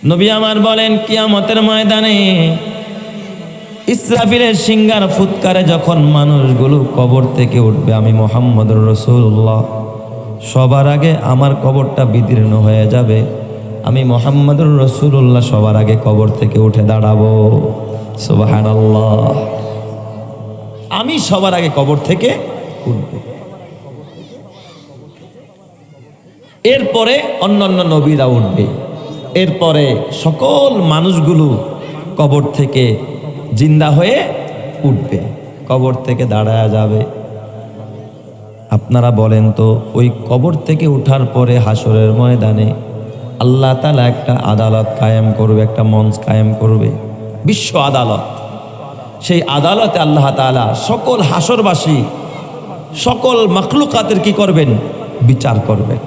নবী আমার বলেন, কিয়ামতের ময়দানে ইসরাফিলের সিংহার ফুৎকারে যখন মানুষগুলো কবর থেকে উঠবে, আমি মুহাম্মদুর রাসূলুল্লাহ সবার আগে আমার কবরটা বিদীর্ণ হয়ে যাবে। আমি মুহাম্মদুর রাসূলুল্লাহ সবার আগে কবর থেকে উঠে দাঁড়াবো। সুবহানাল্লাহ। আমি সবার আগে কবর থেকে উঠব। এরপরে অন্যান্য নবীরা উঠবে। এরপরে সকল মানুষগুলো কবর থেকে জিন্দা হয়ে উঠবে, কবর থেকে দাঁড়ায়া যাবে। আপনারা বলেন তো, ওই কবর থেকে উঠার পরে হাসরের ময়দানে আল্লাহ তাআলা একটা আদালত কায়েম করবে, একটা মঞ্চ কায়েম করবে, বিশ্ব আদালত। সেই আদালতে আল্লাহ তাআলা সকল হাসরবাসী, সকল মাখলুকাতের কি করবেন? বিচার করবেন।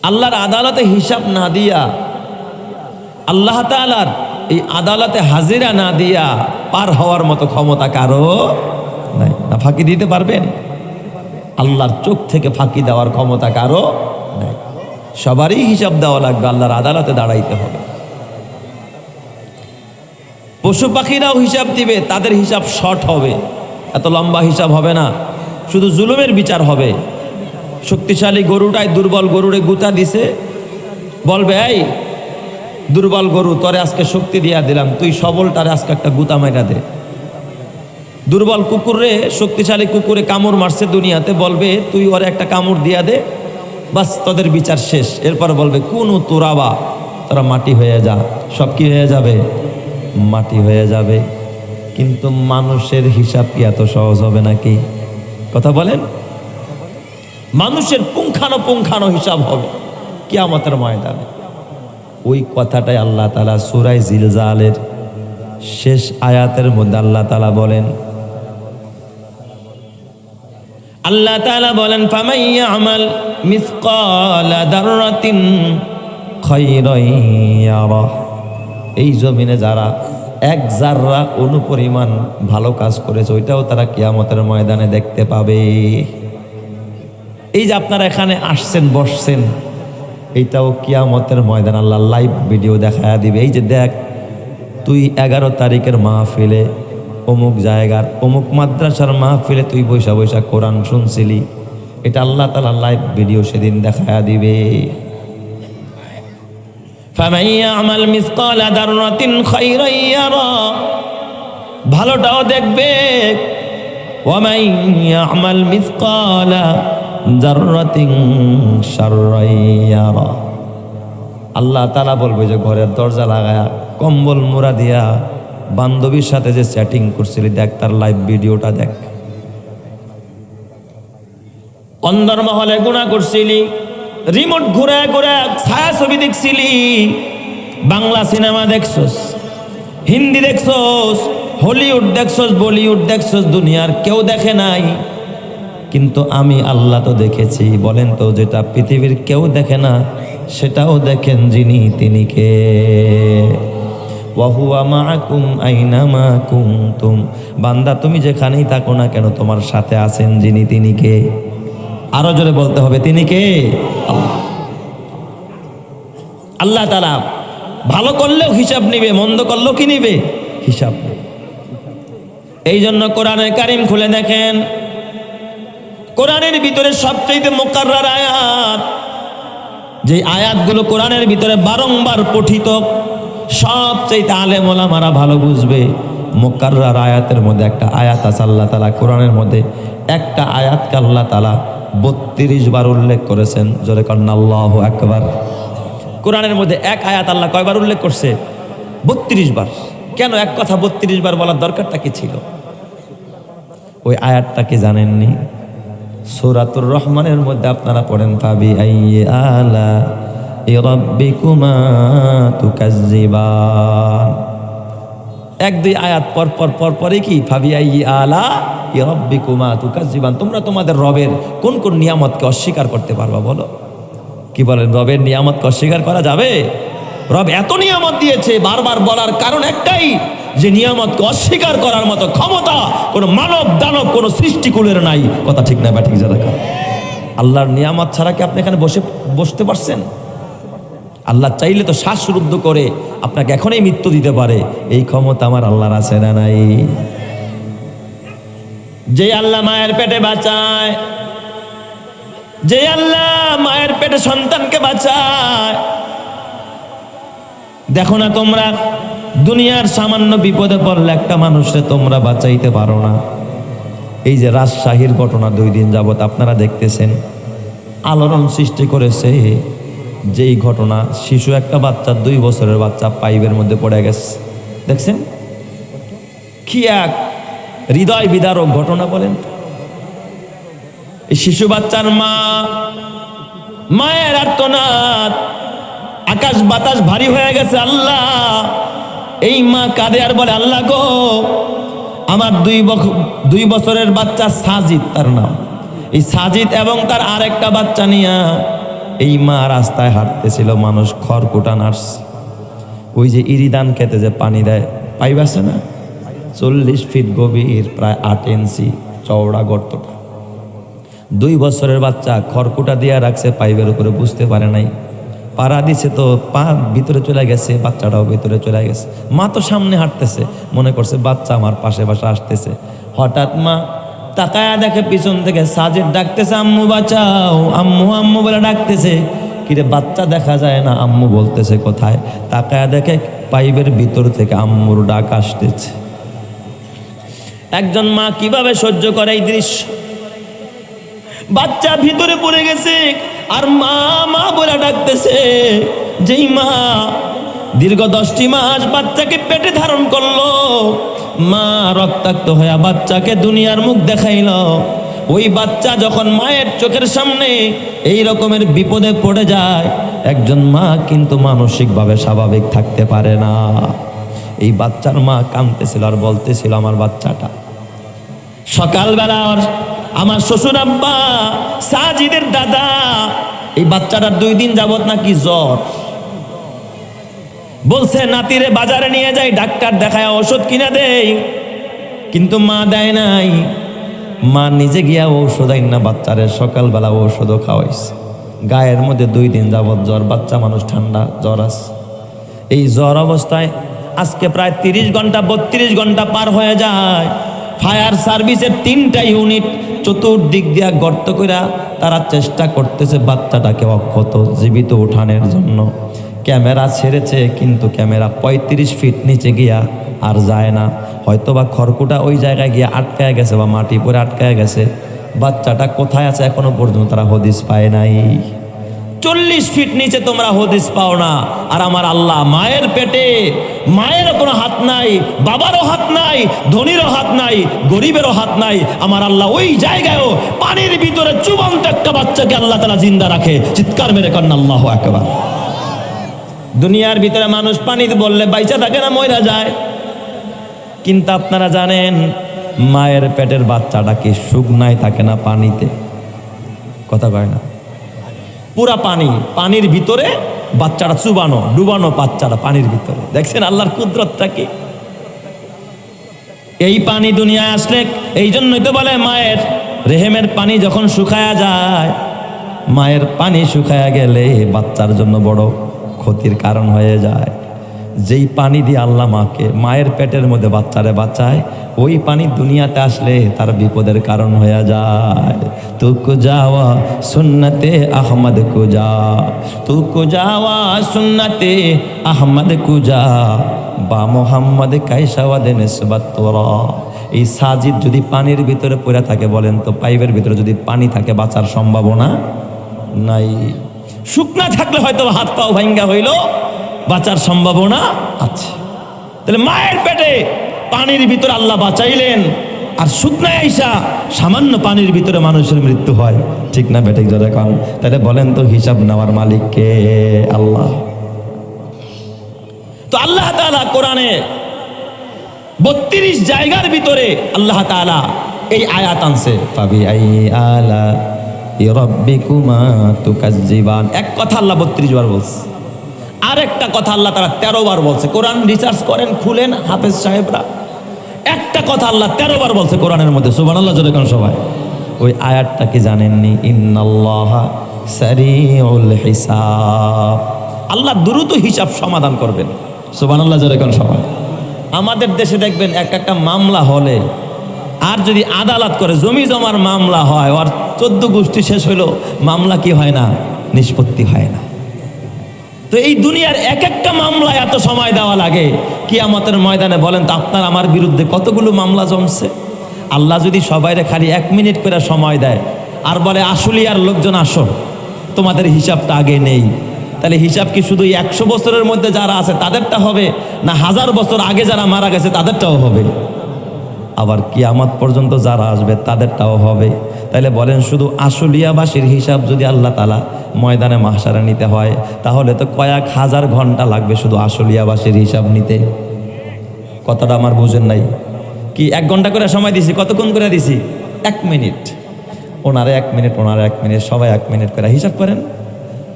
আল্লাহর আদালতে হিসাব না দিয়া, আল্লাহ তাআলার এই আদালতে হাজিরা না দিয়া পার হওয়ার মতো ক্ষমতা কারো নাই। না ফাঁকি দিতে পারবেন? আল্লাহর চোখ থেকে ফাঁকি দেওয়ার ক্ষমতা কারো নাই। সবারই হিসাব দেওয়া লাগবে, আল্লাহর আদালতে দাঁড়াইতে হবে। পশু পাখিরাও হিসাব দিবে, তাদের হিসাব শর্ট হবে, এত লম্বা হিসাব হবে না, শুধু জুলুমের বিচার হবে। শক্তিশালী গরুটাই দুর্বল গরুরে গুতা দিছে, বলবে, এই দুর্বল গরু, তোরে আজকে শক্তি দিয়া দিলাম, তুই সবলটারে আজকে একটা গুতা মাইরা দে। দুর্বল কুকুরে শক্তিশালী কুকুরে কামড় মারছে দুনিয়াতে, বলবে তুই ওরে একটা কামড় দিয়া দে, বাস তোদের বিচার শেষ। এরপর বলবে কুনু তুরাবা, তোরা মাটি হয়ে যা। সব কি হয়ে যাবে? মাটি হয়ে যাবে। কিন্তু মানুষের হিসাব কি এত সহজ হবে নাকি? কথা বলেন। মানুষের পুঙ্খানো হিসাব হবে কিয়ামতের ময়দানে। ওই কথাটাই আল্লাহ তাআলা সূরা জিলজালের শেষ আয়াতের মধ্যে আল্লাহ তাআলা বলেন, আল্লাহ তাআলা বলেন, ফামান ইয়ামাল মিসকালা দাররাতিন খায়রান ইয়ারা। এই জমিনে যারা এক জাররা অনুপরিমাণ ভালো কাজ করেছে, ওইটাও তারা কিয়ামতের ময়দানে দেখতে পাবে। এই যে আপনারা এখানে আসছেন, বসছেন, এইটাও কিয়ামতের ময়দান আল্লাহ লাইভ ভিডিও দেখায়া দিবে। এই যে দেখ, তুই 11 তারিখের মাহফিলে অমুক জায়গার অমুক মাদ্রাসার মাহফিলে তুই বৈশা বৈশা কোরআন শুনছিলি, এটা আল্লাহ তাআলা লাইভ ভিডিও সেদিন দেখায়া দিবে। ফামান ইয়ামাল মিসকালা দাররাতিন খায়রান ইয়ারা, ভালোটাও দেখবে। ওয়ামান ইয়ামাল মিসকালা যাররাতিন শাররান ইয়ারা। আল্লাহ তাআলা বলবে যে ঘরের দরজা লাগায়া কম্বল মুড়া দিয়া বান্ধবীর সাথে যে চ্যাটিং করছিলি, দেখ তার লাইভ ভিডিওটা দেখ। অন্দর মহলে গুনাহ করছিলি, রিমোট ঘুরে ঘুরে ছায়া ছবি দেখছিলি, বাংলা সিনেমা দেখছস, হিন্দি দেখছস, হলিউড দেখছস, বলিউড দেখছস, দুনিয়ার কেউ দেখে নাই, কিন্তু আমি আল্লাহ তো দেখেছি। বলেন তো, যেটা পৃথিবীর কেউ দেখে না সেটাও দেখেন যিনি, তিনি কে? ওয়া হুয়া মাআকুম আইনামা কুনতুম। বান্দা তুমি যেখানেই থাকো না কেন, তোমার সাথে আছেন যিনি, তিনি কে? আরো জোরে বলতে হবে, তিনি কে? আল্লাহ। আল্লাহ তাআলা ভালো করলেও হিসাব নিবে, মন্দ করলেও কি নিবে? হিসাব। এই জন্য কোরআনে কারিম খুলে দেখেন, কোরআনের ভিতরে সবচেয়ে মুকাররার আয়াত, যে আয়াতগুলো কোরআনের ভিতরে বারংবার পঠিত, সবচেয়ে আলেম ওলামারা ভালো বুঝবে। মুকাররার আয়াতের মধ্যে একটা আয়াত আছে, আল্লাহ তাআলা কোরআনের মধ্যে একটা আয়াতকে আল্লাহ তাআলা 32 বার উল্লেখ করেছেন। জোরে করেন আল্লাহু আকবার। কোরআনের মধ্যে এক আয়াত আল্লাহ কয়বার উল্লেখ করছে? 32 বার। কেন এক কথা 32 বার বলার দরকারটা কি ছিল? ওই আয়াতটা কি জানেননি? সূরাতুর রহমানের মধ্যে আপনারা পড়েন, ফাবি আইয়ি আলা রাব্বিকুমা তুকাজ্জিবান। 1-2 আয়াত পরপরই কি ফাবি আইয়ি আলা রাব্বিকুমা তুকাজ্জিবান, তোমরা তোমাদের রবের কোন কোন নিয়ামতকে অস্বীকার করতে পারবা? বলো। কি বলেন, রবের নিয়ামতকে অস্বীকার করা যাবে? রব এত নিয়ামত দিয়েছে, বারবার বলার কারণ একটাই, যে নিয়ামতকে অস্বীকার করার মতো ক্ষমতা কোনো মানব দানব কোনো সৃষ্টিকুলের নাই। কথা ঠিক না ব্যাঠিক? যারা আল্লাহর নিয়ামত ছাড়া কি আপনি এখানে বসতে পারছেন? আল্লাহ চাইলে তো শ্বাসরুদ্ধ করে আপনাকে এখনই মৃত্যু দিতে পারে, এই ক্ষমতা আমার আল্লাহর আছে না নাই? যে আল্লাহ মায়ের পেটে বাঁচায়, যে আল্লাহ মায়ের পেটে সন্তানকে বাঁচায়, দেখো না তোমরা দুনিয়ার সামান্য বিপদে পড়লে একটা মানুষকে তোমরা বাঁচাইতে পারো না। এই যে রাজশাহীর ঘটনা 2 দিন যাবত আপনারা দেখতেছেন, আলোড়ন সৃষ্টি করেছে যেই ঘটনা, শিশু একটা বাচ্চা 2 বছরের বাচ্চা পাইপের মধ্যে পড়ে গেছে। দেখছেন কি এক হৃদয় বিদারক ঘটনা বলেন। এই শিশু বাচ্চার মায়ের আর্তনাদ, আকাশ বাতাস ভারী হয়ে গেছে। আল্লাহ, এই মা কাঁদে আর বলে, আল্লাহ গো, আমার 2 বছরের বাচ্চা সাজিদ তার নাম, এই সাজিদ এবং তার আরেকটা বাচ্চা নিয়ে এই মা রাস্তায় হাঁটতেছিল। মানুষ খড়কুটা নাড়ছে। ওই যে ইরিদান খেতে যে পানি দেয়, পাইপ আছে না, 40 ফিট গভীর, প্রায় 8 ইঞ্চি চওড়া গর্তটা। 2 বছরের বাচ্চা খড়কুটা দিয়ে রাখছে পাইপের উপরে, বুঝতে পারে নাই। পাড়া দিছে তো পা ভিতরে চলে গেছে, বাচ্চাটাও ভিতরে চলে গেছে। মা তো সামনে হাঁটতেছে, মনে করছে বাচ্চা আমার পাশে পাশে আসতেছে। হঠাৎ মা তাকায়া দেখে পিছন থেকে সাজিদ ডাকতেছে, আম্মু বাঁচাও, আম্মু আম্মু বলে ডাকতেছে। কিরে বাচ্চা দেখা যায় না, আম্মু বলতেছে কোথায়? তাকায়া দেখে পাইপের ভিতর থেকে আম্মুর ডাক আসতেছে। একজন মা কিভাবে সহ্য করে এই দৃশ্য? বাচ্চা ভিতরে পড়ে গেছে আর মা মা বলে ডাকতেছে। যেই মা দীর্ঘ 10টি মাস বাচ্চাকে পেটে ধারণ করলো, মা রক্তাক্ত হয়ে বাচ্চাকে দুনিয়ার মুখ দেখাইল, ওই বাচ্চা যখন মায়ের চোখের সামনে এই রকমের বিপদে পড়ে যায়, একজন মা কিন্তু মানসিকভাবে স্বাভাবিক থাকতে পারে না। এই বাচ্চার মা কাঁদতেছিল আর বলতেছিল, আমার বাচ্চাটা। সকালবেলা আমার শ্বশুর আব্বা সাজিদের দাদা, এই বাচ্চাটার 2 দিন যাবত নাকি জ্বর, বলছে নাতিরে বাজারে নিয়ে যাই, ডাক্তার দেখায় ওষুধ কিনা দেই, কিন্তু মা দেয় নাই। মা নিজে গিয়া ঔষধ আইন না বাচ্চারে সকালবেলা ঔষধও খাওয়াইছে। গায়ের মধ্যে 2 দিন যাবত জ্বর, বাচ্চা মানুষ, ঠান্ডা জ্বর আছে। এই জ্বর অবস্থায় আজকে প্রায় 30 ঘন্টা 32 ঘন্টা পার হয়ে যায়। ফায়ার সার্ভিসের 3টা ইউনিট চতুর্দিক দিয়া গর্ত কইরা তারা চেষ্টা করতেছে বাচ্চাটাকে অক্ষত জীবিত উঠানোর জন্য। ক্যামেরা ছেড়েছে, কিন্তু ক্যামেরা 35 ফিট নিচে গিয়া আর যায় না। হয়তোবা খড়কুটা ওই জায়গায় গিয়ে আটকায় গেছে বা মাটি পরে আটকায় গেছে। বাচ্চাটা কোথায় আছে এখনো পর্যন্ত তারা হদিস পায় নাই। 40 ফিট নিচে তোমরা হদিস পাও না। আর আমার আল্লাহ মায়ের পেটে, মায়েরও কোনো হাত নাই, বাবারও হাত নাই, ধনীরও হাত নাই, গরিবেরও হাত নাই। আমার আল্লাহ ওই জায়গায়ও পানির ভিতরে চুবন্ত একটা বাচ্চাকে আল্লাহ তাআলা জিন্দা রাখে। চিৎকার মেরে কন্যা আল্লাহু আকবার। দুনিয়ার ভিতরে মানুষ পানিতে বললে বাইচা থাকে না, মইরা যায়। কিন্তু আপনারা জানেন মায়ের পেটের বাচ্চাটা কি শুকনায় থাকে না পানিতে? কথা কয় না, পুরা পানির ভিতরে বাচ্চাটা চুবানো, ডুবানো বাচ্চাটা পানির ভিতরে। দেখছেন আল্লাহর কুদরতটা কি? এই পানি দুনিয়ায় আসলে, এই জন্যই তো বলে মায়ের রেহেমের পানি যখন শুকায়া যায়, মায়ের পানি শুকায়া গেলে বাচ্চার জন্য বড় ক্ষতির কারণ হয়ে যায়। যেই পানি দিয়ে আল্লাহ মাকে মায়ের পেটের মধ্যে বাচ্চারে বাঁচায়, ওই পানি দুনিয়াতে আসলে তার বিপদের কারণ হয়ে যায়। তুকু যাওয়া সুন্নতে আহমদ কুজা, তুকু যাওয়া সুন্নতে আহমদ কুজা, বা মোহাম্মদ কাইসাওয়াদে নিসবত তোরা। এই সাজিদ যদি পানির ভিতরে পড়ে থাকে, বলেন তো পাইপের ভিতরে যদি পানি থাকে বাঁচার সম্ভাবনা নাই। শুকনা থাকলে হয়তো হাত পাও ভাঙ্গা হইল, বাঁচার সম্ভাবনা আছে। তাহলে মায়ের পেটে পানির ভিতরে আল্লাহ বাঁচাইলেন, আর শুকনা আইসা সামান্য পানির ভিতরে মানুষের মৃত্যু হয়। ঠিক না বেঠিক জোরে কন? তাহলে বলেন তো হিসাব নেওয়ার মালিক কে? আল্লাহ। তো আল্লাহ তাআলা কোরআনে 32 জায়গার ভিতরে আল্লাহ তাআলা এই আয়াত আনছে, ফাবি আই আলা রাব্বিকুমা তুকাজ্জিবান। এক কথা আল্লাহ 32 বার বলছে, আরেকটা কথা আল্লাহ তাআলা 13 বার বলছে। কোরআন রিসার্চ করেন, খুলেন হাফেজ সাহেবরা, একটা কথা আল্লাহ 13 বার বলছে কোরআনের মধ্যে। সুবহানাল্লাহ জোরে কোন সবাই? ওই আয়াতটা কি জানেননি? ইন্নাল্লাহা সারিউল হিসাব। আল্লাহ দ্রুত হিসাব সমাধান করবেন। সুবহানাল্লাহ জোরে কোন সবাই। আমাদের দেশে দেখবেন একটা মামলা হলে আর যদি আদালত করে জমি জমার মামলা হয়, আর 14 গোষ্ঠী শেষ হইলো মামলা কি হয় না, নিষ্পত্তি হয় না। তো এই দুনিয়ার একটা মামলায় এত সময় দেওয়া লাগে, কিয়ামতের ময়দানে বলেন তো আপনার আমার বিরুদ্ধে কতগুলো মামলা জমছে। আল্লাহ যদি সবাইরে খালি 1 মিনিট করে সময় দেয় আর বলে আশুলিয়ার লোকজন আসো, তোমাদের হিসাবটা আগে নেই, তাহলে হিসাব কি শুধু 100 বছরের মধ্যে যারা আছে তাদেরটা হবে, না 1000 বছর আগে যারা মারা গেছে তাদেরটাও হবে? আবার কিয়ামত পর্যন্ত যারা আসবে তাদেরটাও হবে। তাইলে বলেন শুধু আশুলিয়াবাসীর হিসাব যদি আল্লাহ তাআলা ময়দানে মাহশারে নিতে হয়, তাহলে তো কয়েক হাজার ঘন্টা লাগবে শুধু আশুলিয়াবাসীর হিসাব নিতে। কথাটা আমার বুঝেন নাই? কি 1 ঘন্টা করে সময় দিছি, কতক্ষণ করে দিছি? 1 মিনিট। ওনারে 1 মিনিট, ওনারে 1 মিনিট, সবাই 1 মিনিট করে হিসাব করেন।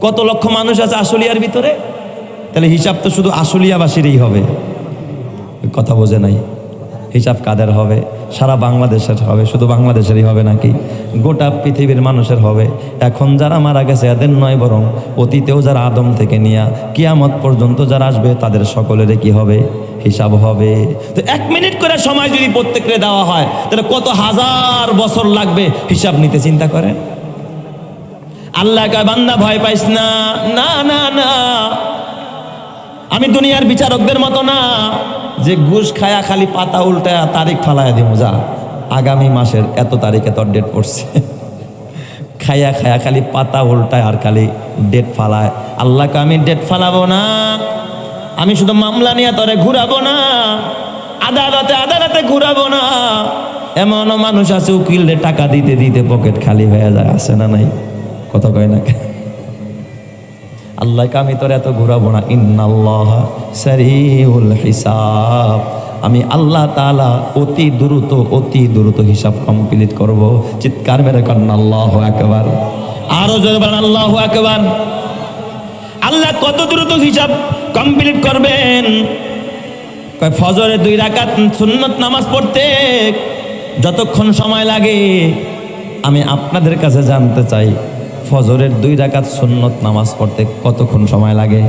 কত লক্ষ মানুষ আছে আশুলিয়ার ভিতরে, তাহলে হিসাব তো শুধু আশুলিয়াবাসীরই হবে। কথা বোঝে নাই? হিসাব কাদের হবে? সারা বাংলাদেশের হবে? শুধু বাংলাদেশেরই হবে নাকি গোটা পৃথিবীর মানুষের হবে? এখন যারা মারা গেছে এদের নয়, বরং অতীতেও যারা আদম থেকে নিয়ে কিয়ামত পর্যন্ত যারা আসবে তাদের সকলের কি হবে? হিসাব হবে। তো 1 মিনিট করে সময় যদি প্রত্যেককে দেওয়া হয়, তাহলে কত হাজার বছর লাগবে হিসাব নিতে, চিন্তা করেন। আল্লাহ কয় বান্দা ভয় পাইস না, না না না, আমি দুনিয়ার বিচারকদের মতো না যে ঘুষ খায়া খালি পাতা উল্টায়া তারিখ ফালায়া দিব, যা আগামী মাসের এত তারিখে তোর ডেট পড়ছে। খায়া খায়া খালি পাতা উল্টায় আর খালি ডেট ফালায়। আল্লাহকে আমি ডেট ফালাবো না, আমি শুধু মামলা নিয়ে তোরে ঘুরাবো না, আদালতে আদালতে ঘুরাবো না। এমনও মানুষ আছে উকিলরে টাকা দিতে দিতে পকেট খালি হয়ে যায়, আছে না নাই? কথা কয় না? আল্লাহকে আমি তোর এত ঘুরাবো না। ইন্নাল্লাহ সারিউল হিসাব, আমি আল্লাহ তাআলা অতি দ্রুত হিসাব কমপ্লিট করব। চিৎকার মেরে কন্না আল্লাহু আকবার। আরো জোরে বলেন আল্লাহু আকবার। আল্লাহ কত দ্রুত হিসাব কমপ্লিট করবেন? কয় ফজরের 2 রাকাত সুন্নত নামাজ পড়তে যতক্ষণ সময় লাগে, আমি আপনাদের কাছে জানতে চাই ফজরের 2 রাকাত সুন্নত নামাজ পড়তে কতক্ষণ সময় লাগে?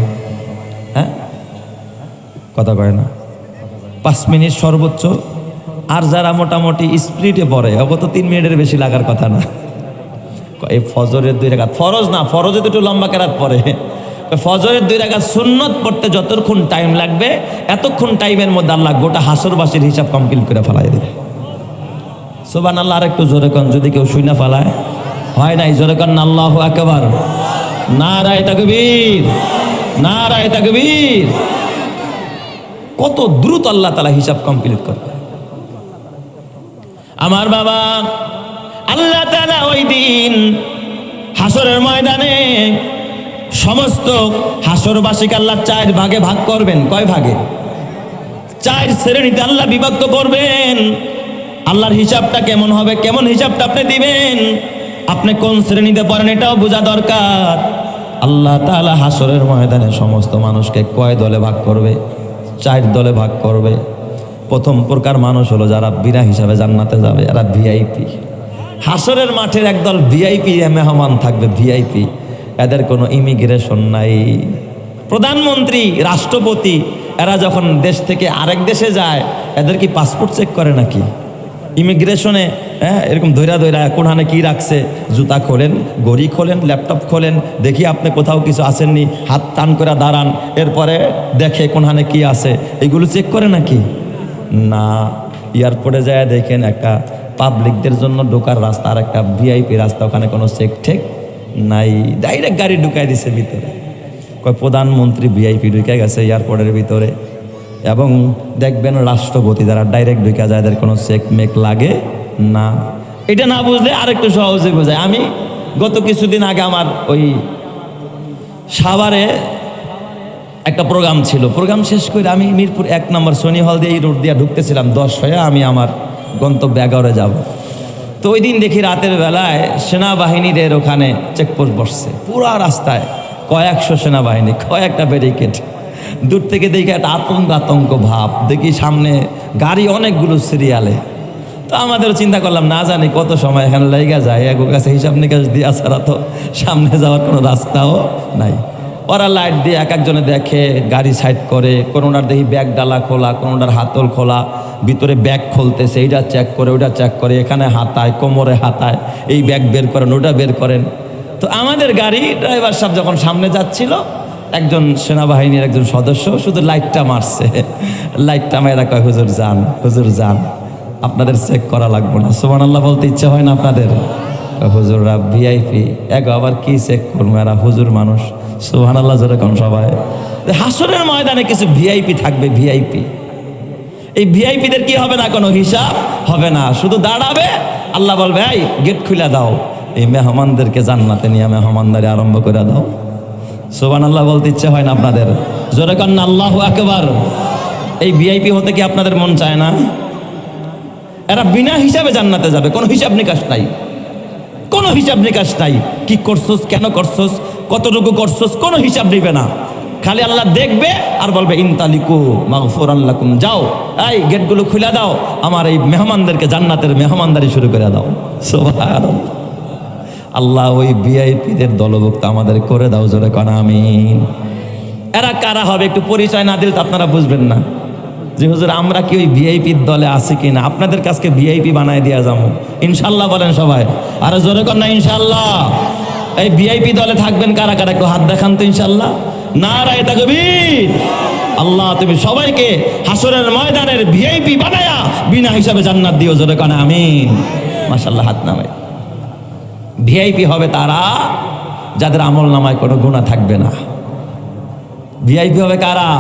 হ্যাঁ, কথা কয় না? 5 মিনিট সর্বোচ্চ। আর যারা মোটামুটি স্পিডে পড়ে ওকে তো 3 মিনিটের বেশি লাগার কথা না। এই ফজরের 2 রাকাত ফরজ না, ফরজে তো একটু লম্বা কেরাত পড়ে। ফজরের 2 রাকাত সুন্নত পড়তে যতক্ষণ টাইম লাগবে, এতক্ষণ টাইমের মধ্যে আল্লাহ গোটা হাসরবাসীর হিসাব কমপ্লিট করে ফেলাই দেবে। সুবহানাল্লাহ। আর একটু জোরে কোন, যদি কেউ শুই না ফেলায়। হয় নাই? জোরে কোন আল্লাহু আকবার। নারায়ে তাকবীর, নারায়ে তাকবীর। কত দ্রুত আল্লাহ তাআলা হিসাব কমপ্লিট করবে। আমার বাবা, আল্লাহ তাআলা ওই দিন হাসরের ময়দানে সমস্ত হাসরবাসীকে আল্লাহ 4 ভাগে ভাগ করবেন। কয় ভাগে? 4 শ্রেণীতে আল্লাহ বিভক্ত করবেন। আল্লাহর হিসাবটা কেমন হবে, কেমন হিসাবটা আপনি দিবেন, আপনি কোন শ্রেণীতে পড়েন এটাও বোঝা দরকার। আল্লাহ তাআলা হাসরের ময়দানে সমস্ত মানুষকে কয় দলে ভাগ করবে? 4 দলে ভাগ করবে। প্রথম প্রকার মানুষ হলো যারা বিনা হিসাবে জান্নাতে যাবে, এরা ভিআইপি। হাসরের মাঠের একদল ভিআইপি মেহমান থাকবে, ভিআইপি। এদের কোনো ইমিগ্রেশন নাই। প্রধানমন্ত্রী, রাষ্ট্রপতি এরা যখন দেশ থেকে আরেক দেশে যায়, এদের কি পাসপোর্ট চেক করে নাকি? ইমিগ্রেশনে এরকম ধৈরা কোনখানে কি রাখছে, জুতা খোলেন, ঘড়ি খোলেন, ল্যাপটপ খোলেন, দেখি আপনি কোথাও কিছু আসেননি, হাত টান করে দাঁড়ান, এরপরে দেখে কোনখানে কি আছে, এগুলো চেক করে নাকি? না। এয়ারপোর্টে যায় দেখেন একটা পাবলিকদের জন্য ঢোকার রাস্তা আর একটা ভিআইপি রাস্তা, ওখানে কোনো চেক ঠেক নাই, ডাইরেক্ট গাড়ি ঢুকাই দিছে ভিতরে। কয় প্রধানমন্ত্রী ভিআইপি ঢুকে গেছে এয়ারপোর্টের ভিতরে। এবং দেখবেন রাষ্ট্রপতি যারা ডাইরেক্ট ঢুকে যায়, এদের কোনো চেক মেক লাগে না। এটা না বুঝলে আরেকটু সহজে বোঝায়। আমি গত কিছুদিন আগে আমার ওই সাভারে একটা প্রোগ্রাম ছিল, প্রোগ্রাম শেষ করে আমি মিরপুর 1 নম্বর সোনি হল দিয়ে এই রোড দিয়ে ঢুকতেছিলাম 10 হয়ে, আমি আমার গন্তব্যে 11 যাব। তো ওই দিন দেখি রাতের বেলায় সেনাবাহিনীদের ওখানে চেকপোস্ট বসছে পুরা রাস্তায়, কয়েকশো সেনাবাহিনী, কয়েকটা ব্যারিকেড। দূর থেকে দেখি একটা আতঙ্ক ভাব, দেখি সামনে গাড়ি অনেকগুলো সিরিয়ালে। তো আমাদেরও চিন্তা করলাম, না জানি কত সময় এখানে লেগে যায়, এক কাছে হিসাব নিকাশ দিয়ে ছাড়া তো সামনে যাওয়ার কোনো রাস্তাও নাই। ওরা লাইট দিয়ে এক একজনে দেখে, গাড়ি সাইড করে, কোনোটার দেখি ব্যাগ ডালা খোলা, কোনোটার হাতল খোলা, ভিতরে ব্যাগ খুলতেছে, এইটা চেক করে ওইটা চেক করে, এখানে হাতায়, কোমরে হাতায়, এই ব্যাগ বের করেন ওটা বের করেন। তো আমাদের গাড়ি ড্রাইভার সাহেব যখন সামনে যাচ্ছিল, একজন সেনাবাহিনীর একজন সদস্য শুধু লাইটটা মারছে, লাইটটা মেয়েরা কয়, হুজুর যান, হুজুর যান, আপনাদের চেক করা লাগবে না। সুবহানাল্লাহ বলতে ইচ্ছা হয় না আপনাদের? হুজুররা ভিআইপি, আবার কি চেক করবো, এরা হুজুর মানুষ। সুবহানাল্লাহ যেরকম সবাই। হাসরের ময়দানে কিছু ভিআইপি থাকবে, ভিআইপি। এই ভিআইপিদের কি হবে না, কোনো হিসাব হবে না, শুধু দাঁড়াবে, আল্লাহ বলবে এই গেট খুলে দাও, এই মেহমানদেরকে জান্নাতে নিয়ে মেহমানদারি আরম্ভ করে দাও। সুবহানাল্লাহ বলতে ইচ্ছে হয় না আপনাদের? জোরে কর না আল্লাহু আকবার। এই ভিআইপি হতে কি আপনাদের মন চায় না? এরা বিনা হিসাবে জান্নাতে যাবে, কোনো হিসাব নিকাশ নাই, কোনো হিসাব নিকাশ নাই। কি করছস, কেন করছস, কতটুকু করছস, কোনো হিসাব নিবে না। খালি আল্লাহ দেখবে আর বলবে ইনতালিকু মাগফুরান লাকুম, যাও, এই গেটগুলো খুলে দাও, আমার এই মেহমানদেরকে জান্নাতের মেহমানদারি শুরু করে দাও। সুবহানাল্লাহ। আল্লাহ ওই ভিআইপিদের দলভুক্ত আমাদের করে দাও, জোরে কোন আমিন। এরা কারা হবে একটু পরিচয় না দিলে তো আপনারা বুঝবেন না যে হুজুর আমরা কি ওই ভিআইপির দলে আছি কিনা। আপনাদের কাছকে ভিআইপি বানায় দিয়া যাবো ইনশাল্লাহ, বলেন সবাই, আরে জোরে কর না ইনশাল্লাহ। এই ভিআইপি দলে থাকবেন কারা কারা, একটু হাত দেখান তো ইনশাল্লাহ। নারায়ে তাকবীর। আল্লাহ তুমি সবাইকে হাসরের ময়দানের ভিআইপি বানায়া বিনা হিসাবে জান্নাত দিও, জোরে কোন আমিন। মাশাআল্লাহ, হাত নামায়। ভিআইপি হবে তারা যাদের আমল নামায় কোনো গুনাহ থাকবে না। ভিআইপি হবে কারা?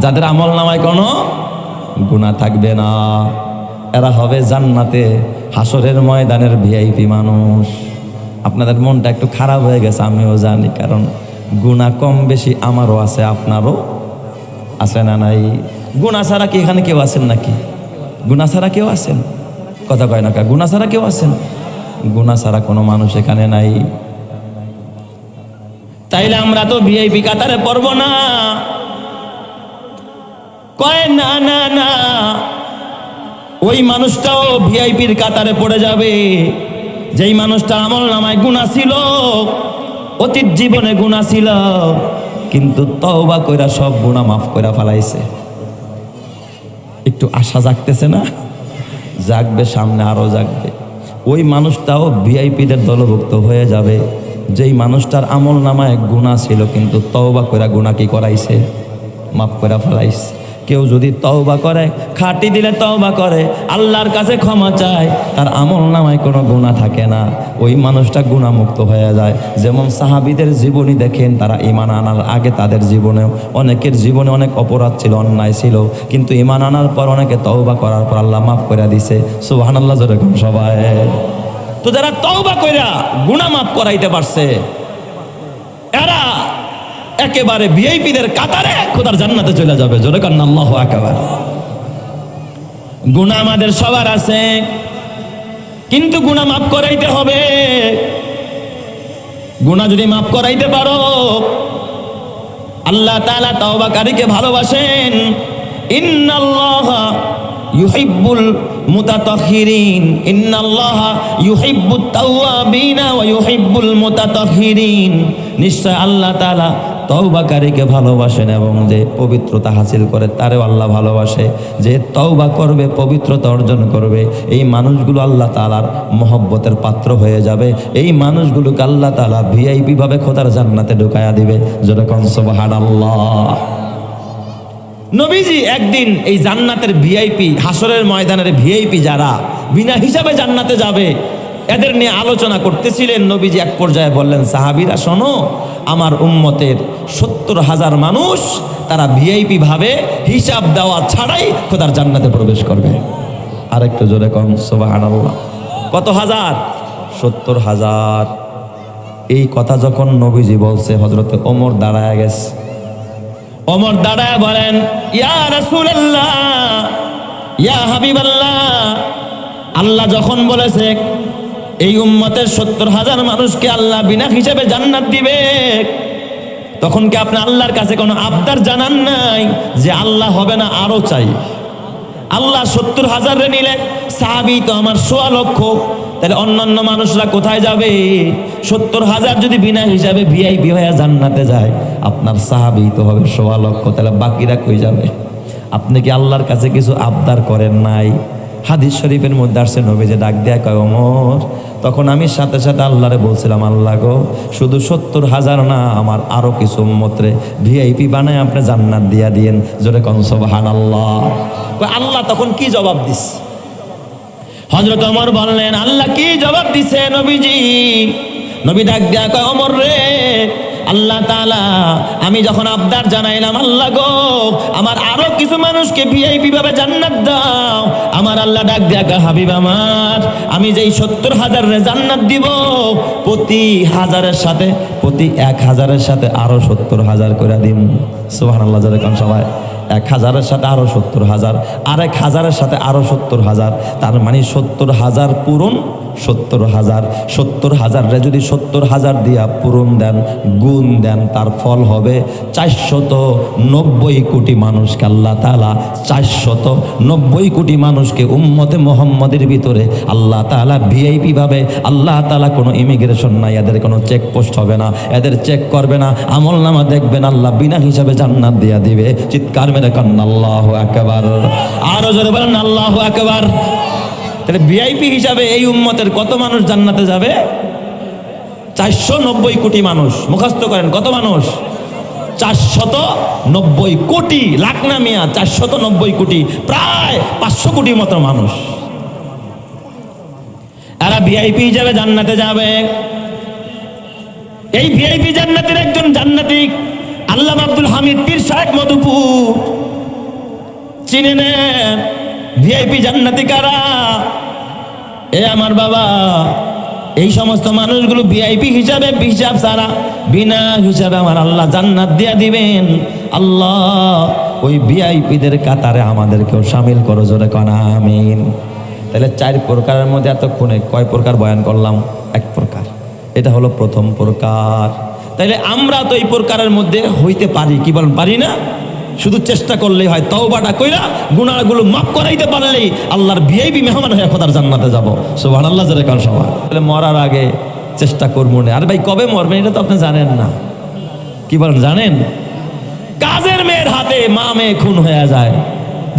যাদের আমল নামায় কোনো গুনাহ থাকবে না। এরা হবে জান্নাতে হাসরের ময়দানের ভিআইপি মানুষ। আপনাদের মনটা একটু খারাপ হয়ে গেছে, আমিও জানি, কারণ গুনাহ কম বেশি আমারও আছে, আপনারও আছে না নাই? গুনাহ ছাড়া কি এখানে কেউ আছেন নাকি? গুনাহ ছাড়া কেউ আছেন? কথা কয় না, গুনাহ ছাড়া কেউ আছেন? গুনাহ ছাড়া কোনো মানুষ এখানে নাই। তাইলে আমরা তো ভিআইপি কাতারে পড়ব না। কয় না না না, ওই মানুষটাও ভিআইপির কাতারে পড়ে যাবে যেই মানুষটা আমল নামায় গুনাহ ছিল, অতীত জীবনে গুনাহ ছিল, কিন্তু তওবা কইরা সব গুনাহ মাফ কইরা ফেলাইছে। একটু আশা জাগতেছে না? জাগবে, সামনে আরো জাগবে। ওই মানুষটাও ভিআইপিদের দলভুক্ত হয়ে যাবে যেই মানুষটার আমল নামায় গুনাহ ছিল, কিন্তু তওবা কইরা গুনাহ কি করাইছে, মাফ কইরা ফেলাইছে। কেউ যদি তওবা করে, খাঁটি দিলে তওবা করে, আল্লাহর কাছে ক্ষমা চায়, তার আমল নামায় কোনো গুনাহ থাকে না, ওই মানুষটা গুনাহমুক্ত হয়ে যায়। যেমন সাহাবীদের জীবনী দেখেন, তারা ঈমান আনার আগে তাদের জীবনে, অনেকের জীবনে অনেক অপরাধ ছিল, অন্যায় ছিল, কিন্তু ঈমান আনার পর অনেকে তওবা করার পর আল্লাহ মাফ করে দিছে। সুবহানাল্লাহ যেরকম সবাই। তো যারা তওবা কইরা গুনাহ মাফ করাইতে পারছে, এরা একেবারে ভিআইপিদের কাতারে খোদার জান্নাতে চলে যাবে। জোরে কান্না আল্লাহু আকবার। গুনাহ আমাদের সবার আছে, কিন্তু গুনাহ মাফ করাইতে হবে। গুনাহ যদি মাফ করাইতে পারো, আল্লাহ তাআলা তওবাকারীকে ভালোবাসেন। ইন্নাল্লাহা ইউহিব্বুল মুতাতাহহিরিন, ইন্নাল্লাহা ইউহিব্বুত তাওয়াবিনা ওয়া ইউহিব্বুল মুতাতাহহিরিন। নিশ্চয় আল্লাহ তাআলা তওবাকারীকে ভালোবাসেন এবং যে পবিত্রতা হাসিল করে তারেও আল্লাহ ভালোবাসে। যে তওবা করবে, পবিত্রতা অর্জন করবে, এই মানুষগুলো আল্লাহ তাআলার মহব্বতের পাত্র হয়ে যাবে। এই মানুষগুলোকে আল্লাহ তাআলা ভিআইপি ভাবে খোদার জান্নাতে ঢুকায়া দিবে। যেরকম সুবহানাল্লাহ। নবীজি একদিন এই জান্নাতের ভিআইপি, হাসরের ময়দানের ভিআইপি যারা বিনা হিসাবে জান্নাতে যাবে, এদের নিয়ে আলোচনা করতেছিলেন। নবীজি এক পর্যায়ে বললেন, সাহাবীরা শোনো, আমার উম্মতের 70,000 মানুষ তারা ভিআইপি ভাবে হিসাব দেওয়া ছাড়াই খোদার জান্নাতে প্রবেশ করবে। আরেকটু জোরে কম সুবহানাল্লাহ। কত হাজার? 70,000। এই কথা যখন নবীজি বলছে, হযরতে ওমর দাঁড়ায় গেছে। ওমর দাঁড়ায় বলেন, ইয়া রাসূলুল্লাহ, ইয়া হাবিবাল্লাহ, আল্লাহ যখন বলেছে এই উম্মতের 70,000 মানুষকে আল্লাহ বিনা হিসাবে জান্নাত দিবে, তখন কি আপনি আল্লাহর কাছে কোনো আবদার জানান নাই যে আল্লাহ হবে না আরো চাই? আল্লাহ 70,000 নিলে, সাহাবী তো আমার 1.25 লক্ষ, তাহলে অন্যান্য মানুষরা কোথায় যাবে? 70,000 যদি বিনা হিসাবে ভিআইপি হয়ে জান্নাতে যায়, আপনার সাহাবী তো হবে 1.25 লক্ষ, তাহলে বাকিরা কই যাবে? আপনি কি আল্লাহর কাছে কিছু আবদার করেন নাই? হাদিস শরীফের মধ্যে আসছে, নবী যে ডাক দেয়া কয়, ওমর, তখন আমি সাথে সাথে আল্লাহরে বলছিলাম, আল্লাহ গো, শুধু 70,000 না, আমার আরো কিছু উম্মতরে ভিআইপি বানায় আপনি জান্নাত দিয়া দিয়েন। জোরে কোন সুবহানাল্লাহ। আল্লাহ তখন কি জবাব দিস? হযরত ওমর বললেন, আল্লাহ কি জবাব দিছে নবীজি? নবী ডাক দেয়া কয়, ওমর রে, আল্লাহ তাআলা, আমি যখন আবদার জানাইলাম, আল্লাহ গো, আমার আরো কিছু মানুষকে ভিআইপি ভাবে জান্নাত দাও, আমার আল্লাহ ডাক দেয়া কয়, হাবিব আমার, আমি যেই 70,000 রে জান্নাত দিব, প্রতি 1,000-এর সাথে আরো 70,000 করে দিম। সুবহানাল্লাহ। যারা কোন সবাই 1,000-এর সাথে আরো 70,000, আর 1,000-এর সাথে আরো 70,000, তার মানে 70,000 পূরণ 70,000। 70,000 রে যদি 70,000 দিয়া পূরণ দেন, গুণ দেন, তার ফল হবে 490 কোটি মানুষকে আল্লাহ তাআলা, 490 কোটি মানুষকে উম্মতে মুহাম্মাদের ভিতরে আল্লাহ তাআলা ভিআইপি ভাবে, আল্লাহ তাআলা কোনো ইমিগ্রেশন নাই, এদের কোনো চেকপোস্ট হবে না, এদের চেক করবে না, আমলনামা দেখবেন, আল্লাহ বিনা হিসাবে জান্নাত দিয়া দিবে। চিৎকার মেরে কান্না আল্লাহু আকবার। আরো জোরে বলেন আল্লাহু আকবার। তাহলে ভিআইপি হিসাবে এই উম্মতের কত মানুষ জান্নাতে যাবে? 490 কোটি মানুষ। মুখস্থ করেন, কত মানুষ? 490 কোটি। লাখ না মিয়া, 490 কোটি, প্রায় 500 কোটির মতো মানুষ এরা ভিআইপি হিসাবে জান্নাতে যাবে। এই ভিআইপি জান্নাতের একজন জান্নাতি আল্লামা আব্দুল হামিদ পীর সাহেব মধুপুর, চিনে নেন ভিআইপি জান্নাতি কারা? এ আমার বাবা, এই সমস্ত মানুষগুলো ভিআইপি হিসাবে, হিসাব ছাড়া বিনা হিসাবে আমার আল্লাহ জান্নাত দিয়া দিবেন। আল্লাহ ওই ভিআইপিদের কাতারে আমাদেরকেও শামিল করো, জোরে কোন আমিন। তাহলে 4 প্রকারের মধ্যে এতক্ষণে কয় প্রকার বয়ান করলাম? 1 প্রকার। এটা হলো প্রথম প্রকার। তাইলে আমরা তো এই প্রকারের মধ্যে হইতে পারি, কি বলেন পারি না? শুধু চেষ্টা করলেই হয়, তওবাটা কইরা গুনাহগুলো মাফ করাইতে পারলেই আল্লাহর ভিআইপি মেহমান হয়ে খোদার জান্নাতে যাব। সুবহানাল্লাহ। যারা কাল সবাই তাহলে মরার আগে চেষ্টা করবো না। আর ভাই কবে মরবেন এটা তো আপনি জানেন না, কি বলেন জানেন? কাজের মেয়ের হাতে মা মেয়ে খুন হয়ে যায়,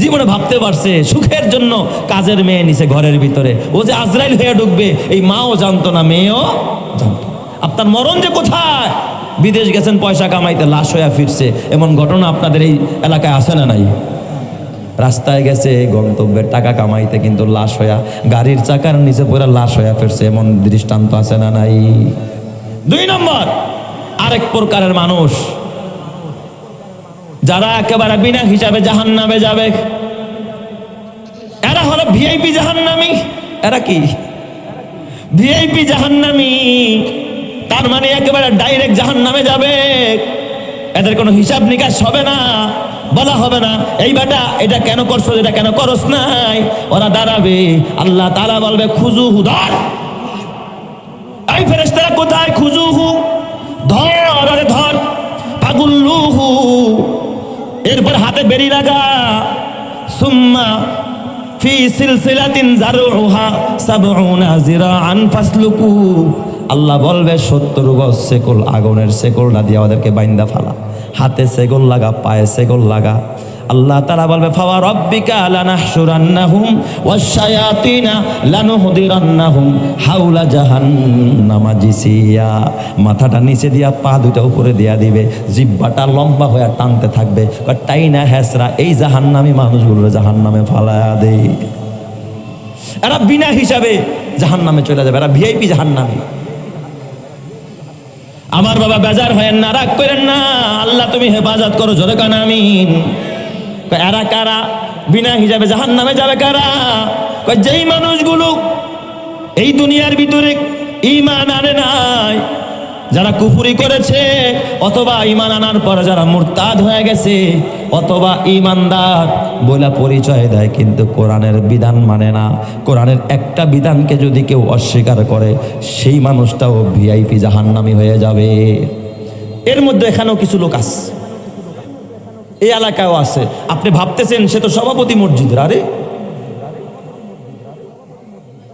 জীবনে ভাবতে পারছে সুখের জন্য কাজের মেয়ে নিছে ঘরের ভিতরে, ও যে আজরাইল হয়ে ঢুকবে এই মাও জানতো না, মেয়েও জানতো। আপনার মরণ যে কোথায়? বিদেশ গেছেন পয়সা কামাইতে, লাশ হইয়া ফিরছে, এমন ঘটনা আপনাদের এই এলাকায় আছে না নাই? রাস্তায় গেছে গন্তব্যের টাকা কামাইতে, কিন্তু লাশ হইয়া গাড়ির চাকার নিচে পড়ে লাশ হইয়া ফিরছে, এমন দৃষ্টান্ত আছে না নাই? 2 নম্বর, আরেক প্রকারের মানুষ যারা একেবারে বিনা হিসাবে জাহান্নামে যাবে, এরা হলো ভিআইপি জাহান্নামী। এরা কি? ভিআইপি জাহান্নামী, তার মানে একেবারে ডাইরেক্ট জাহান্নামে যাবে। এদের কোনো হিসাব নিকাশ হবে না, বলা হবে না এই বেটা এটা কেন করছো, এটা কেন করস নাই। ওরা দাঁড়াবে, আল্লাহ তাআলা বলবে খুজুহু, ধর। এই ফেরেশতারা কোথায়? খুজুহু, ধর, আরে ধর। ফাগুল্লুহু, এরপর হাতে বেরি লাগা। সুম্মা ফি সিলসিলাতিন যারউহা 70 জিরাআন ফাসলুকু, আল্লাহ বলবে 70 গজ সেকল, আগুনের সেকলটা দিয়ে ওদেরকে বাইন্দা ফেলা। হাতে সেকল লাগা, পায়ে সেকল লাগা। আল্লাহ তাআলা বলবে ফাওয়া রাব্বিকা লানাহশুরান্নাহুম ওয়াশ-শায়াতিনা লানুহদিরান্নাহুম হাওলা জাহান্নামা জিসিয়া, মাথাটা নিচে দিয়া পা দুটো উপরে দিয়া দিবে, জিহ্বাটা লম্বা হয়ে টানতে থাকবে, টাইনা হেসরা এই জাহান্নামী মানুষগুলো জাহান্নামে ফালায়া দেই। এরা বিনা হিসাবে জাহান্নামে চলে যাবে, এরা ভিআইপি জাহান্নামী। আমার বাবা বেজার হয়েন না, রাগ করেন না, আল্লাহ তুমি হেফাজত করো, জোরে কান আমিন। এরা কারা বিনা হিসাবে জাহান্নামে যাবে? কারা? যেই মানুষগুলো এই দুনিয়ার ভিতরে ঈমান আনে নাই, যারা কুফরি করেছে, অথবা ঈমান আনার পর যারা মুরতাদ হয়ে গেছে, অথবা ঈমানদার বলে পরিচয় দেয় কিন্তু কোরআনের বিধান মানে না। কোরআনের একটা বিধানকে যদি কেউ অস্বীকার করে, সেই মানুষটাও ভিআইপি জাহান্নামী হয়ে যাবে। এর মধ্যে এখানেও কিছু লোক আছে, এই এলাকায়ও আছে। আপনি ভাবতেছেন সে তো সভাপতি মসজিদের, আরে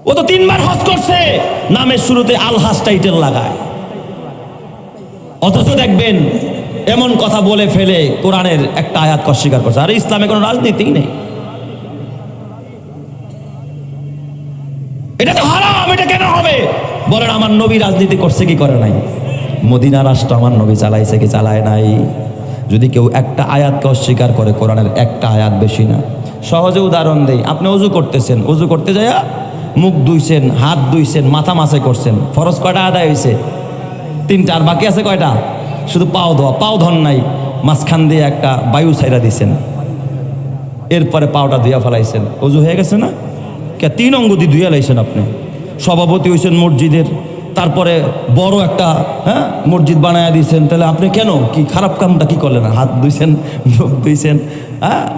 ও তো 3 বার হজ করছে, নামের শুরুতে আলহাজ টাইটেল লাগায়। অথচ দেখবেন এমন কথা বলে ফেলে কোরআনের একটা আয়াত অস্বীকার করছে। আর ইসলামে কোনো রাজনীতি নেই, এটা তো হারাম, এটা কেন হবে? বলেন আমার নবী রাজনীতি করছে কি করে নাই? মদিনা রাষ্ট্র আমার নবী চালাইছে কি চালায় নাই? যদি কেউ একটা আয়াতকে অস্বীকার করে, কোরআনের একটা আয়াত বেশি না। সহজে উদাহরণ দেই, আপনি অজু করতেছেন, অজু করতে যাইয়া মুখ ধুইছেন, হাত ধুইছেন, মাথা মাসে করছেন, ফরজ কয়টা আদায় হয়েছে? 3টা। আর বাকি আছে কয়টা? শুধু পাও ধোয়া। পাও ধন নাই, মাঝখান দিয়ে একটা বায়ু ছাইরা দিছেন, এরপরে পাওটা ধুইয়া ফেলাইছেন, অজু হয়ে গেছে না? 3 অঙ্গ দিয়ে ধুইয়া লাইছেন আপনি। সভাপতি হয়েছেন মসজিদের, তারপরে বড় একটা মসজিদ বানায় দিয়েছেন, তাহলে আপনি কেন কি খারাপ কামটা কি করলেন? হাত ধুইছেন, মুখ ধুইছেন,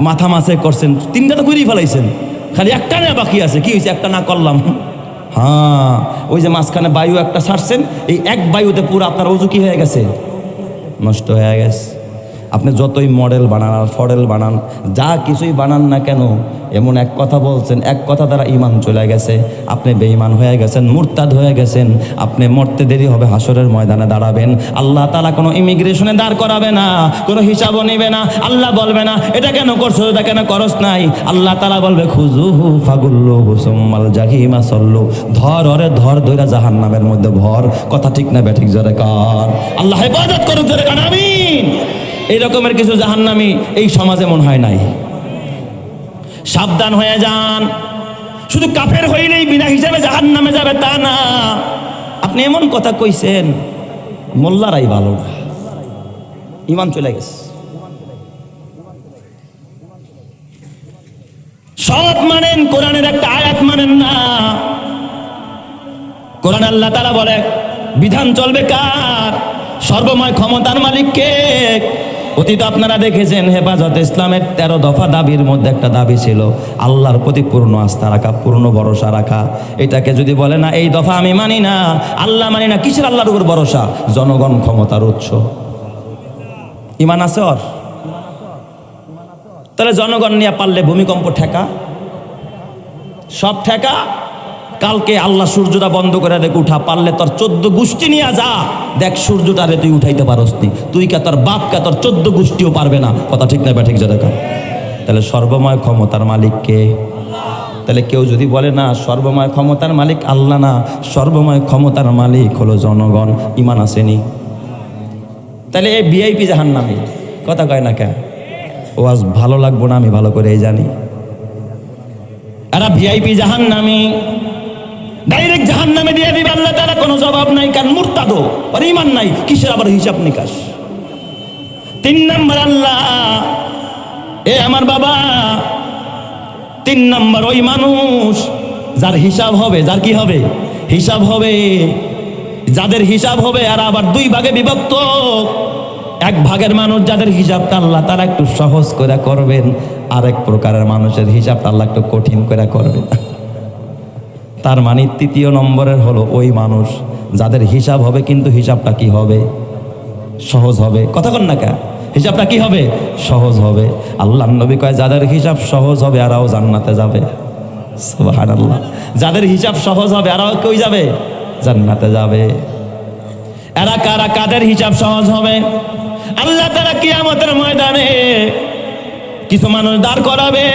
মাথা মাসে করছেন, 3টা তো করেই ফেলাইছেন, খালি একটা না বাকি আছে। কি হয়েছে? একটা না করলাম। হ্যাঁ, ওই যে মাঝখানে বায়ু একটা ছাড়ছেন, এই এক বায়ুতে পুরো আপনার অজু কি হয়ে গেছে? নষ্ট হয়ে গেছে। আপনি যতই মডেল বানান আর ফডেল বানান, যা কিছুই বানান না কেন, এমন এক কথা বলছেন, এক কথা দ্বারা ইমান চলে গেছে, আপনি বেঈমান হয়ে গেছেন, মুরতাদ হয়ে গেছেন। আপনি মরতে দেরি হবে, হাসরের ময়দানে দাঁড়াবেন। আল্লাহ তাআলা কোনো ইমিগ্রেশনে দাঁড় করাবে না, কোনো হিসাবও নেবে না। আল্লাহ বলবে না এটা কেন করছো, এটা কেন করস নাই। আল্লাহ তাআলা বলবে খুযুহু ফাগুল্লুহু সুম্মাল জাহিমা সল্লু, ধর ওরে ধর, ধইরা জাহান্নামের মধ্যে ভর। কথা ঠিক না ব্যাঠিক? জোরে কার। আল্লাহ হেফাজত করুক, জোরে কার আমিন। এই রকমের কিছু জাহান্নামী এই সমাজে মনে হয় নাই। সাবধান হয়ে যান। শুধু কাফের হইলেই বিনা হিসাবে জাহান্নামে যাবে তা না। আপনি এমন কথা কইছেন, মোল্লারাই ভালো না, ইমান চলে গেছে। সব মানেন, কোরআনের একটা আয়াত মানেন না। কোরআন আল্লাহ তাআলা বলে বিধান চলবে কার? সর্বময় ক্ষমতার মালিক কে? অতীত আপনারা দেখেছেন হেফাজতে ইসলামের 13 দফা দাবির মধ্যে একটা দাবি ছিল আল্লাহর প্রতি পূর্ণ আস্থা রাখা, পূর্ণ ভরসা রাখা। এটাকে যদি বলে না এই দফা আমি মানি না, আল্লাহ মানি না, কিসের আল্লাহর উপর ভরসা? জনগণ ক্ষমতার উৎস। ইমান আছে ওর? তাহলে জনগণ নিয়ে পারলে ভূমিকম্প ঠেকা, সব ঠেকা। কালকে আল্লাহ সূর্যটা বন্ধ করে দেখ, উঠা পারলে তোর 14 গোষ্ঠী নিয়ে যা, দেখ সূর্যটারে তুই উঠাইতে পারস নি। তুই কে, তোর বাপ কে, তোর 14 গোষ্ঠীও পারবে না। কথা ঠিক না ব্যাঠিক? যা দেখা। তাহলে সর্বময় ক্ষমতার মালিক কে? তাহলে কেউ যদি বলে না সর্বময় ক্ষমতার মালিক আল্লাহ না, সর্বময় ক্ষমতার মালিক হলো জনগণ, ইমান আসেনি। তাহলে এই ভিআইপি জাহান্নামী। কথা কয় না কে? ও আজ ভালো লাগবো না, আমি ভালো করেই জানি। এরা ভিআইপি জাহান্নামী, ডাইরেক্ট জাহান্নামে দিয়ে দিবে আল্লাহ তাআলা, কোনো জবাব নাই। কারণ মুরতাদ, আর ঈমান নাই, কিসের আবার হিসাব নিকাশ? 3 নাম্বার আল্লাহ, এ আমার বাবা, 3 নাম্বার ওই মানুষ যার হিসাব হবে, যার কি হবে? হিসাব হবে। যাদের হিসাব হবে আর আবার 2 ভাগে বিভক্ত। 1 ভাগের মানুষ যাদের হিসাবটা আল্লাহ তাআলা একটু সহজ করে করবেন, আরেক প্রকারের মানুষের হিসাবটা আল্লাহ একটু কঠিন করে করবেন। তার মানে 3য় নম্বরের হলো ওই মানুষ যাদের হিসাব হবে, কিন্তু হিসাবটা কি হবে? সহজ হবে। কথা কন না কে? হিসাবটা কি হবে? সহজ হবে। আল্লাহর নবী কয় যাদের হিসাব সহজ হবে এরাও জান্নাতে যাবে। সুবহানাল্লাহ। যাদের হিসাব সহজ হবে এরাও কই যাবে? জান্নাতে যাবে। এরা কারা? কাদের হিসাব সহজ হবে? আল্লাহ তাআলা কিয়ামতের ময়দানে কিছু মানুষ দাঁড় করাবে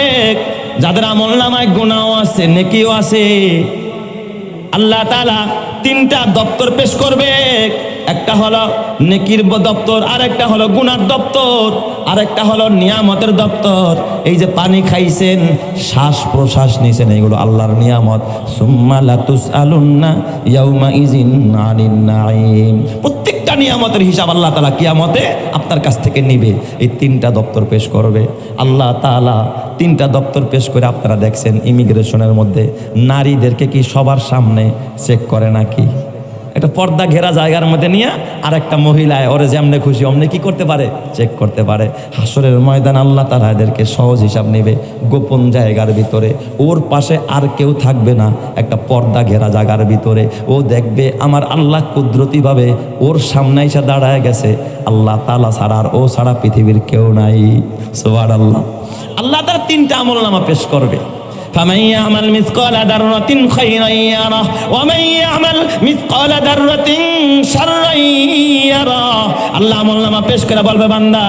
যাদের আমলনামায় গুনাহও আছে, নেকিও আছে। আল্লাহ তাআলা 3টা দপ্তর পেশ করবে। একটা হলো নেকির দপ্তর, আরেকটা হলো গুনার দপ্তর, আরেকটা হলো নিয়ামতের দপ্তর। এই যে পানি খাইছেন, শ্বাস প্রশ্বাস নিছেন, এগুলো আল্লাহর নিয়ামত। সুম্মা লাতুসআলুন্না ইয়াউমা ইযিন আনিন নাঈম। প্রত্যেকটা নিয়ামতের হিসাব আল্লাহ তাআলা কিয়ামতে আপনার কাছ থেকে নিবে। এই 3টা দপ্তর পেশ করবে আল্লাহ তাআলা। 3টা দপ্তর পেশ করে আপনারা দেখছেন ইমিগ্রেশনের মধ্যে নারীদেরকে কি সবার সামনে চেক করে নাকি? একটা পর্দা ঘেরা জায়গার মধ্যে নিয়ে আর একটা মহিলায় ওরে যেমনে খুশি অমনে কি করতে পারে? চেক করতে পারে। হাসরের ময়দান আল্লাহ তাআলা এদেরকে সহজ হিসাব নেবে। গোপন জায়গার ভিতরে ওর পাশে আর কেউ থাকবে না, একটা পর্দা ঘেরা জায়গার ভিতরে ও দেখবে আমার আল্লাহ কুদরতিভাবে ওর সামনে এসে দাঁড়ায় গেছে। আল্লাহ তাআলা ছাড়া আর ও ছাড়া পৃথিবীর কেউ নাই। সুবহানাল্লাহ। আল্লাহ তাআলা 3টা আমলনামা পেশ করবে। فمن يعمل مثقال ذرة خيرا يره ومن يعمل مثقال ذرة شرا يره। আল্লাহ আমলনামা পেশ করে বলবে বান্দা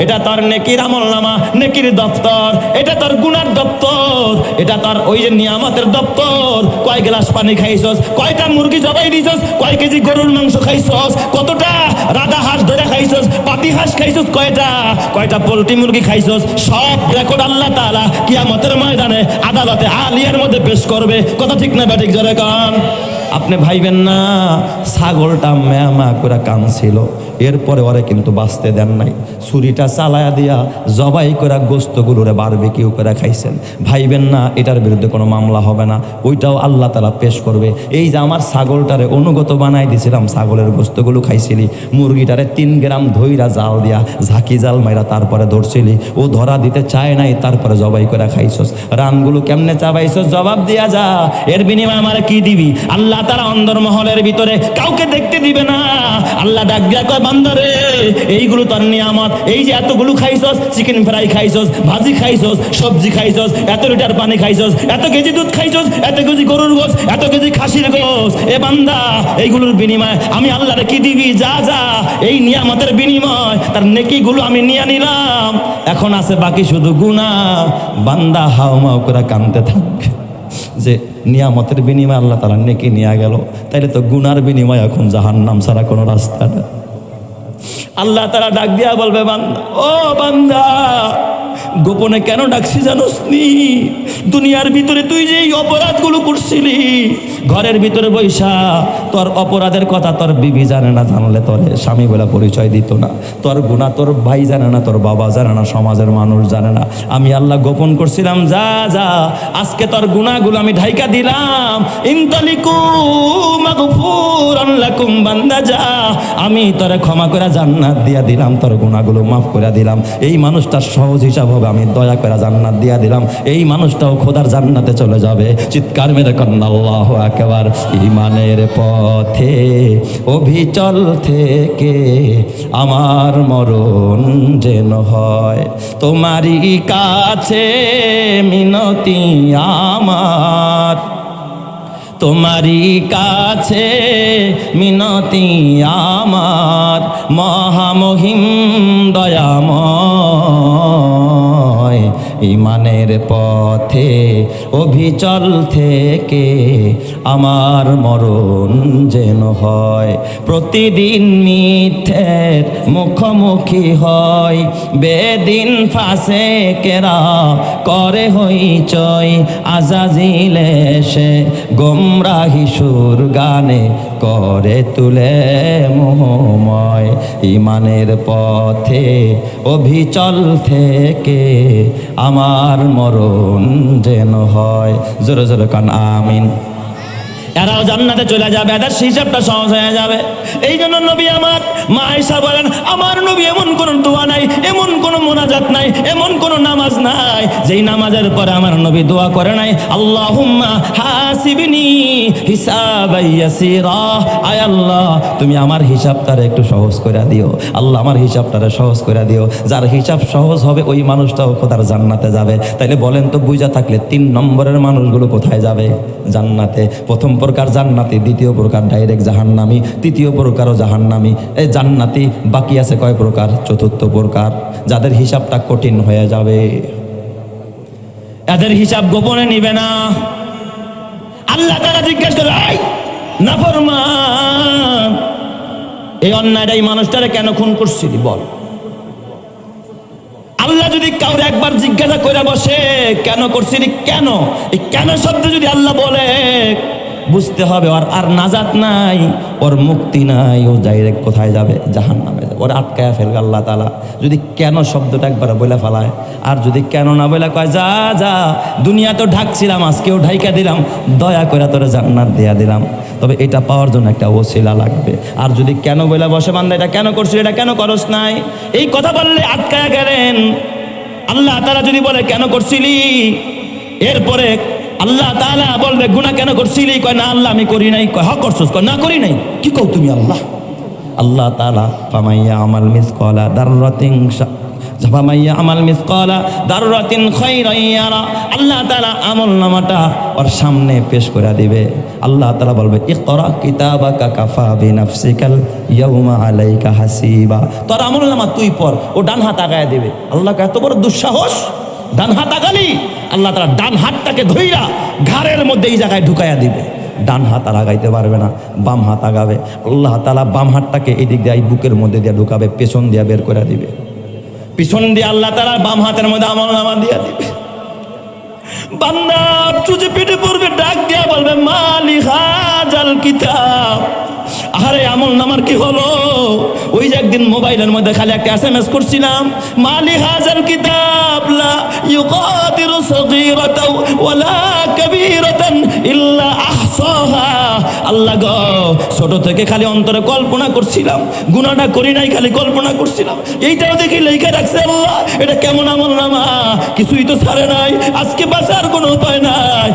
এটা তোর নেকির আমলনামা, নেকির দপ্তর, এটা তোর গুনার দপ্তর, এটা তোর ওই যে নিয়ামতের দপ্তর। কয় গ্লাস পানি খাইছস, কয়টা মুরগি জবাই দিছস, কয় কেজি গরুর মাংস খাইছস, কতটা রাধা হাঁস ধরে খাইছস, পাতি হাঁস খাইছস, কয়টা পোল্ট্রি মুরগি খাইছস, সব রেকর্ড আল্লাহ তাআলা কিয়ামতের ময়দানে আদালতে আলিয়ার মধ্যে পেশ করবে। কথা ঠিক না ব্যাঠিক জোরে কান। আপনি ভাইবেন না ছাগলটা ম্যামা করে কানছিল, এরপরে ওরে কিন্তু বাঁচতে দেন নাই, ছুরিটা চালায়া দিয়া জবাই করে গোস্তগুলোরে বারবিকিউ করে খাইছেন। ভাইবেন না এটার বিরুদ্ধে কোনো মামলা হবে না, ওইটাও আল্লাহ তাআলা পেশ করবে। এই যে আমার ছাগলটারে অনুগত বানাই দিছিলাম, ছাগলের গোস্তগুলো খাইছিলি, মুরগিটারে 3 গ্রাম ধইরা জাল দিয়া ঝাঁকি জাল মাইরা তারপরে ধরছিলি, ও ধরা দিতে চায় নাই, তারপরে জবাই করে খাইছস। রানগুলো কেমনে চাবাইছস জবাব দিয়া যা, এর বিনিময়ে আমার কি দিবি? আল্লাহ তারা অন্দরমহলের ভিতরে কাউকে দেখতে দিবে না। আল্লাহ ডাক দিয়া কয় বান্দারে এইগুলো তোর নিয়ামত, এই যে এতগুলো খাইছস, চিকেন ফ্রাই খাইছস, ভাজি খাইছস, সবজি খাইছস, এত লিটার পানি খাইছস, এত কেজি দুধ খাইছস, এত কেজি গরুর গোশ, এত কেজি খাসির গোশ, এ বান্দা এইগুলোর বিনিময়ে আমি আল্লাহরে কি দিবি? যা যা, এই নিয়ামতের বিনিময় তার নেকিগুলো আমি নিয়ে নিলাম, এখন আছে বাকি শুধু গুনাহ। বান্দা হাউমাউ করে কাঁদতে থাকবে যে নিয়ামতের বিনিময়ে আল্লাহ তাআলা নেকি নিয়ে গেল, তাইলে তো গুনার বিনিময় এখন জাহান্নাম ছাড়া কোনো রাস্তা না। আল্লাহ তাআলা ডাক দিয়া বলবে বান্দা, ও বান্দা গোপনে কেন ডাকছি জানোস নি? দুনিয়ার ভিতরে তুই যে এই অপরাধগুলো করছিলি, ঘরের ভিতরে বৈশা তোর অপরাধের কথা তোর বিবি জানে না, জানলে তোর স্বামী বলে পরিচয় দিত না, তোর গুনাহ তোর ভাই জানে না, তোর বাবা জানে না, সমাজের মানুষ জানে না, আমি আল্লাহ গোপন করছিলাম। যা যা, আজকে তোর গুনাহগুলো আমি ঢাইকা দিলাম। ইনতালিকু মাগফুরান লাকুম, বান্দা যা, আমি তোরে ক্ষমা করে জান্নাত দিয়া দিলাম, তোর গুনাহগুলো মাফ করে দিলাম। এই মানুষটার সহজ হিসাব হবে, আমি দয়া করে জান্নাত দিয়া দিলাম, এই মানুষটাও খোদার জান্নাতে চলে যাবে। চিৎকার মেরে কন্যা আল্লাহু আকবার। ঈমানের পথে অবিচল থেকে আমার মরণ যেন হয়, তোমারই কাছে মিনতি আমার, তোমারই কাছে মিনতি আমার, মহামহিম দয়াময়। ঈমানের পথে অবিচল থেকে আমার মরণ যেন হয়, প্রতিদিন মিথ্যের মুখোমুখি হয়, বেদিন ফাসেকেরা করে হইচই, আজাজিল এসে গোমরাহি সুর গানে করে তুলে মোহময়। ঈমানের পথে অবিচল থেকে আমার মরণ যেন হয়। জোরে জোরে কান আমিন। এরাও জান্নাতে চলে যাবে, এদের হিসাবটা সহজ হয়ে যাবে। এই জন্য নবী আমার মা আয়েশা বলেন, আমার নবী এমন কোন দোয়া নাই, এমন কোন মোনাজাত নাই, এমন কোন নামাজ নাই যেই নামাজের পরে আমার নবী দোয়া করে নাই আল্লাহুম্মা হাসিবনি হিসাবান ইয়াসিরা, আয় আল্লাহ তুমি আমার হিসাবটারে একটু সহজ করে দিও, আল্লাহ আমার হিসাবটারে সহজ করে দিও। যার হিসাব সহজ হবে ওই মানুষটাও খোদার জান্নাতে যাবে। তাইলে বলেন তো বুঝা থাকলে 3 নম্বরের মানুষগুলো কোথায় যাবে? জান্নাতে। প্রথম প্রকার জান্নাতি, দ্বিতীয় প্রকার ডাইরেক্ট জাহান্নামী, তৃতীয় প্রকারও জাহান্নামী। এই জান্নাতি বাকি আছে কয় প্রকার? চতুর্থ প্রকার, যাদের হিসাবটা কঠিন হয়ে যাবে, এদের হিসাব গোপনে নিবে না। আল্লাহ তাআলা জিজ্ঞেস করে, এই নাফরমান, এই অন্যায়টা এই মানুষটারে কেন খুন করছিলি বল। আল্লাহ যদি কাউরে একবার জিজ্ঞাসা করে বসে কেন করছিলি, কেন, এই কেন শব্দ যদি আল্লাহ বলে বুঝতে হবে ওর আর নাজাত নাই, ওর মুক্তি নাই, ও ডাইরেক্ট কোথায় যাবে? জাহান্নামে যাবে। ওর আটকায়া ফেলবে আল্লাহ তাআলা যদি কেন শব্দটা একবার বলে ফেলায়। আর যদি কেন না বলে কয় যা যা, দুনিয়া তো ঢাকছিলাম, আজকেও ঢাইকা দিলাম, দয়া করে তোরে জান্নাত দিয়া দিলাম, তবে এটা পাওয়ার জন্য একটা ওসিলা লাগবে। আর যদি কেন বলে বসে, বান্দা এটা কেন করছিস, এটা কেন করস নাই, এই কথা বললে আটকায়া গেলেন। আল্লাহ তাআলা যদি বলে কেন করছিলি, এরপরে আল্লাহ তাআলা বলবে গুনাহ কেন করছিলি, কয় না আল্লাহ আমি করি নাই, কয় হ্যাঁ করছস, কয় না করি নাই, কি কও তুমি আল্লাহ। আল্লাহ তাআলা ফামাইয়া আমাল মিসকালা দাররাতিন জাফামাইয়া আমাল মিসকালা দাররাতিন খায়রান ইয়ারা, আল্লাহ তাআলা আমলনামাটা ওর সামনে পেশ করে দিবে। আল্লাহ তাআলা বলবে ইকরা কিতাবাকা কাফা বিনাফসিকাল ইয়াউমা আলাইকা হাসিবা, তোর আমলনামা তুই পড়। ও ডান হাত আগায় দিবে। আল্লাহ এত বড় দুঃসাহস, ডান হাত আগালি আল্লাহ তাআলা ডান হাতটাকে ধইরা ঘাড়ের মধ্যে এই জায়গায় ঢুকাইয়া দিবে। ডান হাত আর আগাইতে পারবে না, বাম হাত আগাবে। আল্লাহ তাআলা বাম হাতটাকে এদিক দিয়ে বুকের মধ্যে দিয়ে ঢুকাবে, পেছন দিয়ে বের করে দিবে। পিছন দিয়ে আল্লাহ তাআলা বাম হাতের মধ্যে আমলনামা দিয়ে দিবে। বান্দা চুজে পিঠে পড়বে, ডাক দিয়া বলবে মালি হাজাল কিতাব, আরে আমলনামার কি হলো? ওই যে একদিন মোবাইলের মধ্যে খালি একটা SMS করছিলাম, মালি হাজাল কিতাব লা ইউগাদিরু সগীরাতাও ওয়ালা কাবীরাতান ইল্লা আহসাহা। আল্লাহ গো, ছোট থেকে খালি অন্তরে কল্পনা করছিলাম, গুনাহটা করি নাই, খালি কল্পনা করছিলাম, এইটাও দেখি লেখা রাখছে। আল্লাহ এটা কেমন আমলনামা, কিছুই তো ছাড়ে নাই, আজকে বাঁচার কোনো উপায় নাই।